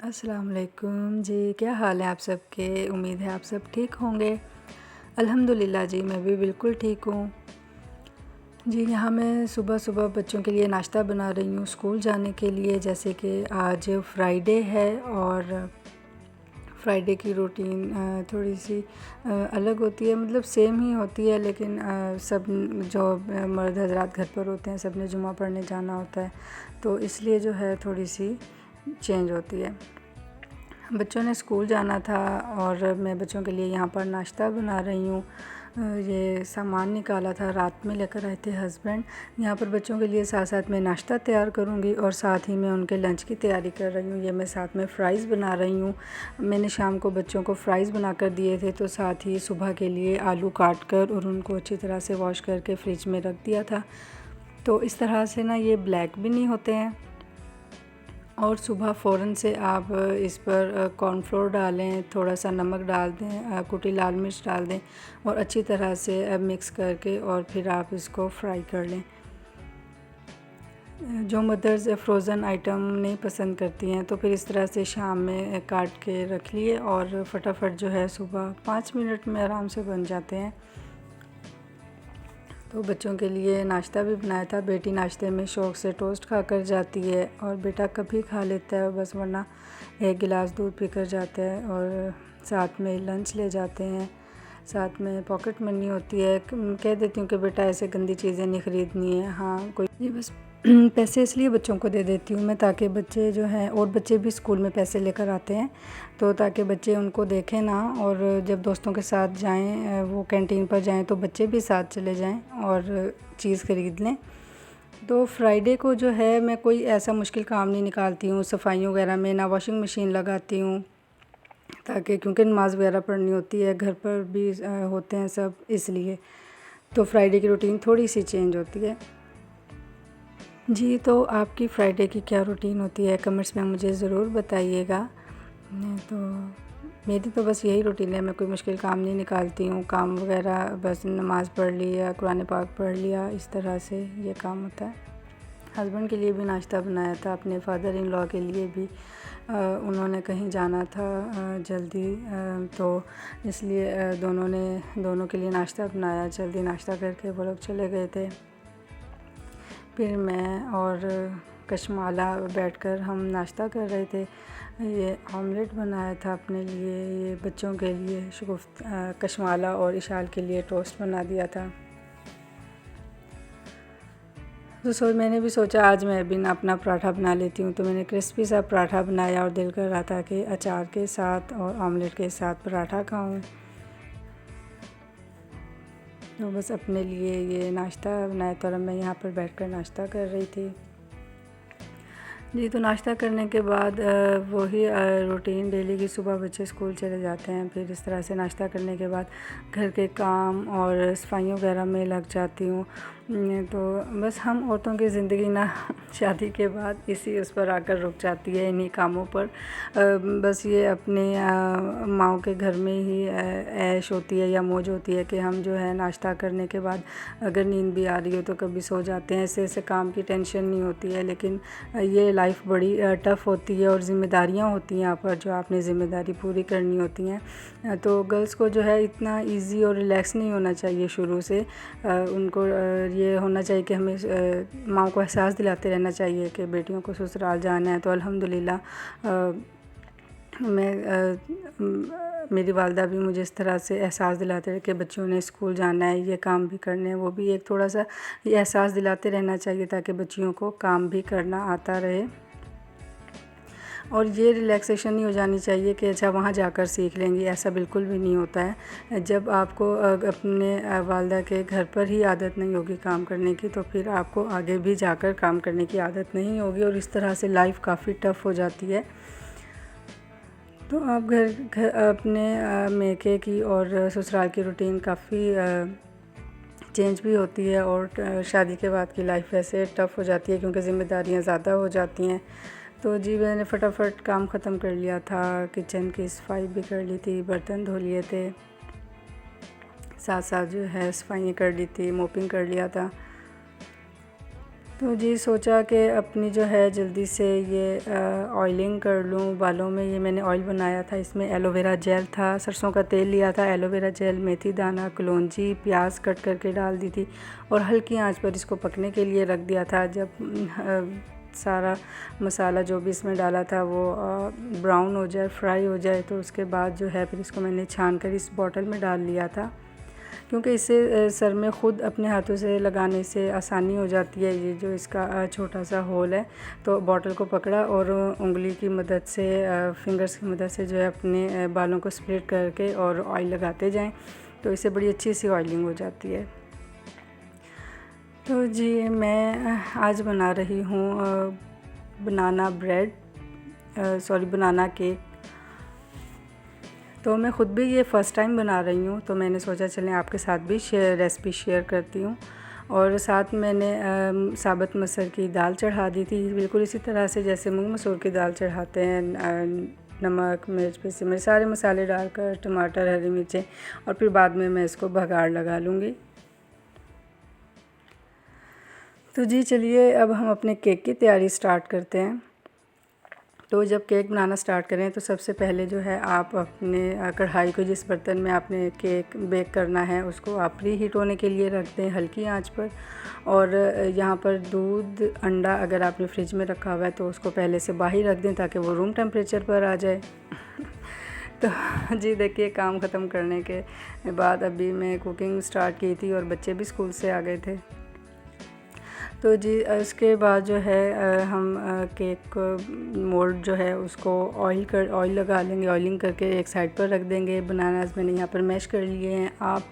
अस्सलाम वालेकुम जी, क्या हाल है आप सबके? उम्मीद है आप सब ठीक होंगे। अल्हम्दुलिल्लाह जी, मैं भी बिल्कुल ठीक हूँ। जी, यहाँ मैं सुबह-सुबह बच्चों के लिए नाश्ता बना रही हूँ स्कूल जाने के लिए। जैसे कि आज फ्राइडे है और फ्राइडे की रूटीन थोड़ी-सी अलग होती है, मतलब सेम ही होती है, लेकिन सब जो मर्द हज़रात घर पर होते हैं, सब ने जुमा पढ़ने जाना होता है, तो इसलिए जो है थोड़ी-सी चेंज होती है। बच्चों ने स्कूल जाना था और मैं बच्चों के लिए यहाँ पर नाश्ता बना रही हूँ। ये सामान निकाला था, रात में लेकर आए थे हस्बैंड। यहाँ पर बच्चों के लिए साथ साथ मैं नाश्ता तैयार करूँगी और साथ ही मैं उनके लंच की तैयारी कर रही हूँ। ये मैं साथ में फ़्राइज़ बना रही हूँ। मैंने शाम को बच्चों को फ़्राइज़ बना कर दिए थे, तो साथ ही सुबह के लिए आलू काट कर और उनको अच्छी तरह से वॉश करके फ्रिज में रख दिया था। तो इस तरह से ना ये ब्लैक भी नहीं होते हैं और सुबह फ़ौरन से आप इस पर कॉर्नफ्लोर डालें, थोड़ा सा नमक डाल दें, कुटी लाल मिर्च डाल दें और अच्छी तरह से मिक्स करके और फिर आप इसको फ्राई कर लें। जो मदर्स फ्रोज़न आइटम नहीं पसंद करती हैं, तो फिर इस तरह से शाम में काट के रख लिए और फटाफट जो है सुबह 5 मिनट में आराम से बन जाते हैं। तो बच्चों के लिए नाश्ता भी बनाया था। बेटी नाश्ते में शौक़ से टोस्ट खाकर जाती है और बेटा कभी खा लेता है बस, वरना एक गिलास दूध पीकर जाता है और साथ में लंच ले जाते हैं। साथ में पॉकेट मनी होती है। कह देती हूँ कि बेटा ऐसे गंदी चीज़ें नहीं ख़रीदनी है। हाँ, कोई नहीं, बस पैसे इसलिए बच्चों को दे देती हूँ मैं, ताकि बच्चे जो हैं, और बच्चे भी स्कूल में पैसे लेकर आते हैं, तो ताकि बच्चे उनको देखें ना, और जब दोस्तों के साथ जाएं, वो कैंटीन पर जाएं, तो बच्चे भी साथ चले जाएं और चीज़ ख़रीद लें। तो फ्राइडे को जो है मैं कोई ऐसा मुश्किल काम नहीं निकालती हूँ सफाइयों वगैरह में, ना वॉशिंग मशीन लगाती हूँ, ताकि क्योंकि नमाज़ वगैरह पढ़नी होती है, घर पर भी होते हैं सब, इसलिए तो फ्राइडे की रूटीन थोड़ी सी चेंज होती है। जी, तो आपकी फ्राइडे की क्या रूटीन होती है, कमेंट्स में मुझे ज़रूर बताइएगा। तो मेरी तो बस यही रूटीन है, मैं कोई मुश्किल काम नहीं निकालती हूँ। काम वगैरह बस नमाज़ पढ़ ली या कुरान पाक पढ़ लिया, इस तरह से ये काम होता है। हस्बैंड के लिए भी नाश्ता बनाया था, अपने फादर इन लॉ के लिए भी। उन्होंने कहीं जाना था जल्दी, तो इसलिए दोनों के लिए नाश्ता बनाया। जल्दी नाश्ता करके वो लोग चले गए थे। फिर मैं और कशमाला बैठकर हम नाश्ता कर रहे थे। ये ऑमलेट बनाया था अपने लिए, ये बच्चों के लिए कशमाला और इशाल के लिए टोस्ट बना दिया था। तो मैंने भी सोचा आज मैं भी ना अपना पराठा बना लेती हूँ, तो मैंने क्रिस्पी सा पराठा बनाया और दिल कर रहा था कि अचार के साथ और ऑमलेट के साथ पराठा खाऊं। तो बस अपने लिए ये नाश्ता बनाया था और मैं यहाँ पर बैठकर नाश्ता कर रही थी। जी, तो नाश्ता करने के बाद वही रूटीन डेली की, सुबह बच्चे स्कूल चले जाते हैं, फिर इस तरह से नाश्ता करने के बाद घर के काम और सफाइयों वगैरह में लग जाती हूँ। तो बस हम औरतों की ज़िंदगी ना शादी के बाद इसी उस पर आकर रुक जाती है, इन्हीं कामों पर। बस ये अपने माँओं के घर में ही ऐश होती है या मौज होती है कि हम जो है नाश्ता करने के बाद अगर नींद भी आ रही हो तो कभी सो जाते हैं, ऐसे काम की टेंशन नहीं होती है। लेकिन ये लाइफ बड़ी टफ़ होती है और ज़िम्मेदारियाँ होती हैं यहाँ पर, जो आपने ज़िम्मेदारी पूरी करनी होती हैं। तो गर्ल्स को जो है इतना इजी और रिलैक्स नहीं होना चाहिए शुरू से। उनको ये होना चाहिए कि हमें माँ को एहसास दिलाते रहना चाहिए कि बेटियों को ससुराल जाना है। तो अल्हम्दुलिल्लाह मेरी वालदा भी मुझे इस तरह से एहसास दिलाते रहे कि बच्चों ने स्कूल जाना है, ये काम भी करने हैं, वो भी एक थोड़ा सा ये एहसास दिलाते रहना चाहिए, ताकि बच्चियों को काम भी करना आता रहे। और ये रिलैक्सेशन नहीं हो जानी चाहिए कि अच्छा वहाँ जाकर सीख लेंगी, ऐसा बिल्कुल भी नहीं होता है। जब आपको अपने वालदा के घर पर ही आदत नहीं होगी काम करने की, तो फिर आपको आगे भी जाकर काम करने की आदत नहीं होगी और इस तरह से लाइफ काफ़ी टफ़ हो जाती है। तो आप घर अपने मेके की और ससुराल की रूटीन काफ़ी चेंज भी होती है और शादी के बाद की लाइफ वैसे टफ़ हो जाती है, क्योंकि ज़िम्मेदारियाँ ज़्यादा हो जाती हैं। तो जी, मैंने फटाफट काम ख़त्म कर लिया था, किचन की सफाई भी कर ली थी, बर्तन धो लिए थे, साथ साथ जो है सफाइयाँ कर ली थी, मोपिंग कर लिया था। तो जी सोचा कि अपनी जो है जल्दी से ये ऑयलिंग कर लूँ बालों में। ये मैंने ऑयल बनाया था, इसमें एलोवेरा जेल था, सरसों का तेल लिया था, एलोवेरा जेल, मेथी दाना, कलौंजी, प्याज कट करके डाल दी थी और हल्की आंच पर इसको पकने के लिए रख दिया था। जब सारा मसाला जो भी इसमें डाला था वो ब्राउन हो जाए, फ्राई हो जाए, तो उसके बाद जो है फिर इसको मैंने छान कर इस बॉटल में डाल लिया था, क्योंकि इससे सर में ख़ुद अपने हाथों से लगाने से आसानी हो जाती है। ये जो इसका छोटा सा होल है, तो बॉटल को पकड़ा और उंगली की मदद से, फिंगर्स की मदद से जो है अपने बालों को स्प्लिट करके और ऑयल लगाते जाएं, तो इससे बड़ी अच्छी सी ऑयलिंग हो जाती है। तो जी मैं आज बना रही हूँ बनाना ब्रेड, बनाना केक। तो मैं ख़ुद भी ये फ़र्स्ट टाइम बना रही हूँ, तो मैंने सोचा चलें आपके साथ भी रेसिपी शेयर करती हूँ। और साथ मैंने साबुत मसूर की दाल चढ़ा दी थी, बिल्कुल इसी तरह से जैसे मूंग मसूर की दाल चढ़ाते हैं। नमक, मिर्च, पीसी मिर्च, सारे मसाले डालकर, टमाटर, हरी मिर्चें, और फिर बाद में मैं इसको बघार लगा लूँगी। तो जी चलिए अब हम अपने केक की तैयारी स्टार्ट करते हैं। तो जब केक बनाना स्टार्ट करें तो सबसे पहले जो है आप अपने कढ़ाई को, जिस बर्तन में आपने केक बेक करना है, उसको आप प्री हीट होने के लिए रख दें हल्की आंच पर। और यहाँ पर दूध, अंडा अगर आपने फ्रिज में रखा हुआ है तो उसको पहले से बाहर रख दें ताकि वो रूम टेम्परेचर पर आ जाए। तो जी देखिए काम ख़त्म करने के बाद अभी मैं कुकिंग स्टार्ट की थी और बच्चे भी स्कूल से आ गए थे। तो जी इसके बाद जो है हम केक मोल्ड जो है उसको ऑयल लगा लेंगे। ऑयलिंग करके एक साइड पर रख देंगे। बनानास मैंने यहाँ पर मैश कर लिए हैं। आप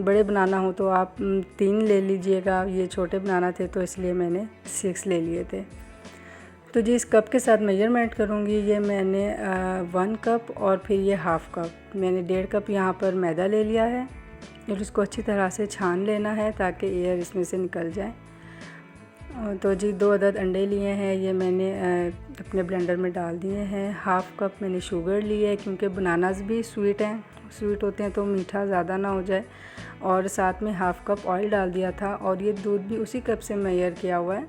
बड़े बनाना हो तो आप 3 ले लीजिएगा, ये छोटे बनाना थे तो इसलिए मैंने 6 ले लिए थे। तो जी इस कप के साथ मेजरमेंट करूँगी। ये मैंने 1 कप और फिर ये हाफ़ कप, मैंने 1.5 कप यहाँ पर मैदा ले लिया है और इसको अच्छी तरह से छान लेना है ताकि एयर इसमें से निकल जाए। तो जी 2 अदद अंडे लिए हैं, ये मैंने अपने ब्लेंडर में डाल दिए हैं। हाफ़ कप मैंने शुगर ली है, क्योंकि बनानास भी स्वीट होते हैं तो मीठा ज़्यादा ना हो जाए। और साथ में हाफ़ कप ऑयल डाल दिया था और ये दूध भी उसी कप से मेजर किया हुआ है,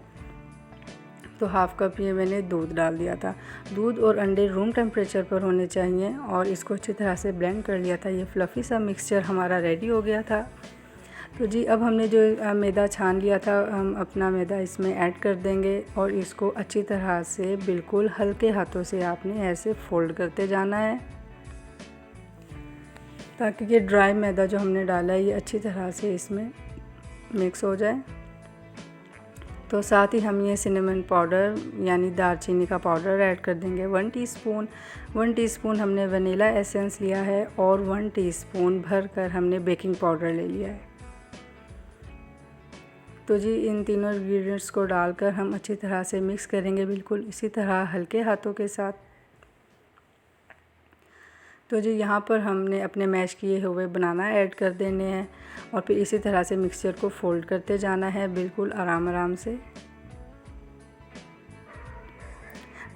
तो हाफ़ कप ये मैंने दूध डाल दिया था। दूध और अंडे रूम टेम्परेचर पर होने चाहिए और इसको अच्छी तरह से ब्लेंड कर लिया था। ये फ्लफ़ी सा मिक्सचर हमारा रेडी हो गया था। तो जी अब हमने जो मैदा छान लिया था, हम अपना मैदा इसमें ऐड कर देंगे और इसको अच्छी तरह से बिल्कुल हल्के हाथों से आपने ऐसे फोल्ड करते जाना है ताकि ये ड्राई मैदा जो हमने डाला है ये अच्छी तरह से इसमें मिक्स हो जाए। तो साथ ही हम ये सिनेमन पाउडर यानी दालचीनी का पाउडर ऐड कर देंगे 1 टीस्पून। 1 टीस्पून हमने वनीला एसेंस लिया है और 1 टीस्पून भर कर हमने बेकिंग पाउडर ले लिया है। तो जी इन तीनों इंग्रेडिएंट्स को डालकर हम अच्छी तरह से मिक्स करेंगे, बिल्कुल इसी तरह हल्के हाथों के साथ। तो जी यहाँ पर हमने अपने मैश किए हुए बनाना ऐड कर देने हैं और फिर इसी तरह से मिक्सचर को फोल्ड करते जाना है बिल्कुल आराम आराम से।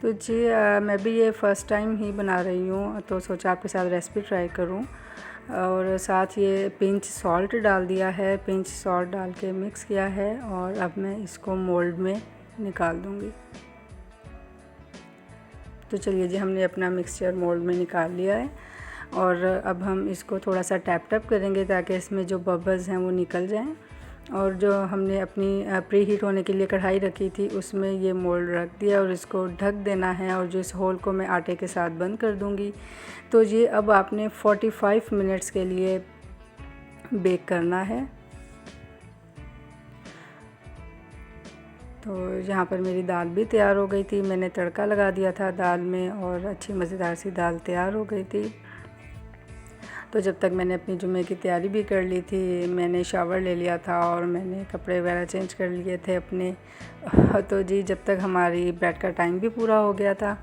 तो जी मैं भी ये फ़र्स्ट टाइम ही बना रही हूँ, तो सोचा आपके साथ रेसिपी ट्राई करूँ। और साथ ये पिंच सॉल्ट डाल दिया है, पिंच सॉल्ट डाल के मिक्स किया है और अब मैं इसको मोल्ड में निकाल दूँगी। तो चलिए जी हमने अपना मिक्सचर मोल्ड में निकाल लिया है और अब हम इसको थोड़ा सा टैप करेंगे ताकि इसमें जो बबल्स हैं वो निकल जाएं। और जो हमने अपनी प्री हीट होने के लिए कढ़ाई रखी थी उसमें ये मोल्ड रख दिया और इसको ढक देना है और जो इस होल को मैं आटे के साथ बंद कर दूंगी। तो ये अब आपने 45 मिनट्स के लिए बेक करना है। तो यहाँ पर मेरी दाल भी तैयार हो गई थी, मैंने तड़का लगा दिया था दाल में और अच्छी मज़ेदार सी दाल तैयार हो गई थी। तो जब तक मैंने अपनी जुमे की तैयारी भी कर ली थी, मैंने शावर ले लिया था और मैंने कपड़े वगैरह चेंज कर लिए थे अपने। तो जी जब तक हमारी ब्रेड का टाइम भी पूरा हो गया था।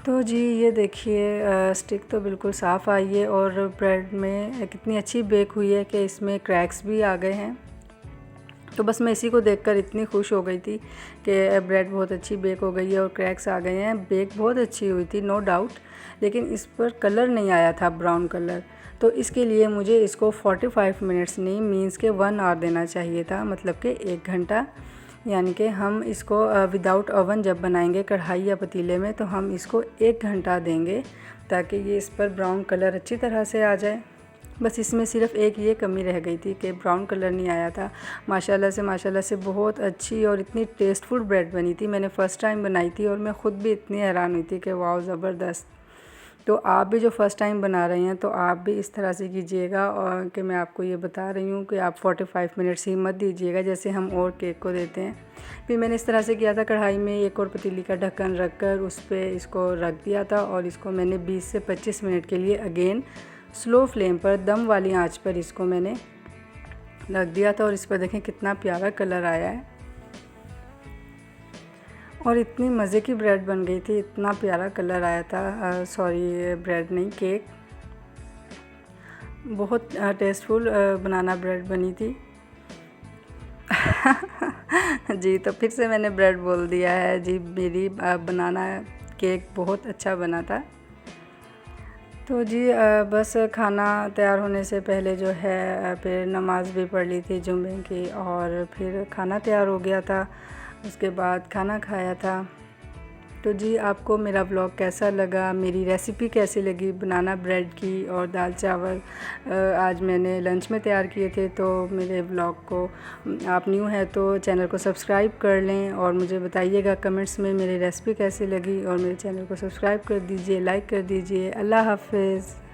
तो जी ये देखिए स्टिक तो बिल्कुल साफ़ आई है और ब्रेड में कितनी अच्छी बेक हुई है कि इसमें क्रैक्स भी आ गए हैं। तो बस मैं इसी को देखकर इतनी खुश हो गई थी कि ब्रेड बहुत अच्छी बेक हो गई है और क्रैक्स आ गए हैं। बेक बहुत अच्छी हुई थी नो डाउट, लेकिन इस पर कलर नहीं आया था ब्राउन कलर। तो तो इसके लिए मुझे इसको 45 मिनट्स नहीं मीन्स के 1 आवर देना चाहिए था, मतलब कि 1 घंटा। यानी कि हम इसको विदाउट ओवन जब बनाएंगे कढ़ाई या पतीले में तो हम इसको 1 घंटा देंगे ताकि ये इस पर ब्राउन कलर अच्छी तरह से आ जाए। बस इसमें सिर्फ़ एक ये कमी रह गई थी कि ब्राउन कलर नहीं आया था। माशाल्लाह से बहुत अच्छी और इतनी टेस्टफुल ब्रेड बनी थी। मैंने फ़र्स्ट टाइम बनाई थी और मैं ख़ुद भी इतनी हैरान हुई थी कि वाह ज़बरदस्त। तो आप भी जो फ़र्स्ट टाइम बना रहे हैं तो आप भी इस तरह से कीजिएगा, और कि मैं आपको ये बता रही हूँ कि आप 45 मिनट्स ही मत दीजिएगा जैसे हम और केक को देते हैं। फिर मैंने इस तरह से किया था, कढ़ाई में एक और पतीली का ढक्कन रख कर उस पर इसको रख दिया था और इसको मैंने 20 से 25 मिनट के लिए अगेन स्लो फ्लेम पर दम वाली आंच पर इसको मैंने रख दिया था। और इस पर देखें कितना प्यारा कलर आया है और इतनी मज़े की ब्रेड बन गई थी, इतना प्यारा कलर आया था। सॉरी ब्रेड नहीं, केक। बहुत टेस्टफुल बनाना ब्रेड बनी थी। जी, तो फिर से मैंने ब्रेड बोल दिया है जी। मेरी बनाना केक बहुत अच्छा बना था। तो जी बस खाना तैयार होने से पहले जो है फिर नमाज़ भी पढ़ ली थी जुम्मे की, और फिर खाना तैयार हो गया था। उसके बाद खाना खाया था। तो जी आपको मेरा व्लॉग कैसा लगा, मेरी रेसिपी कैसी लगी बनाना ब्रेड की और दाल चावल आज मैंने लंच में तैयार किए थे। तो मेरे व्लॉग को आप न्यू है तो चैनल को सब्सक्राइब कर लें और मुझे बताइएगा कमेंट्स में मेरी रेसिपी कैसी लगी, और मेरे चैनल को सब्सक्राइब कर दीजिए, लाइक कर दीजिए। अल्लाह हाफ़िज़।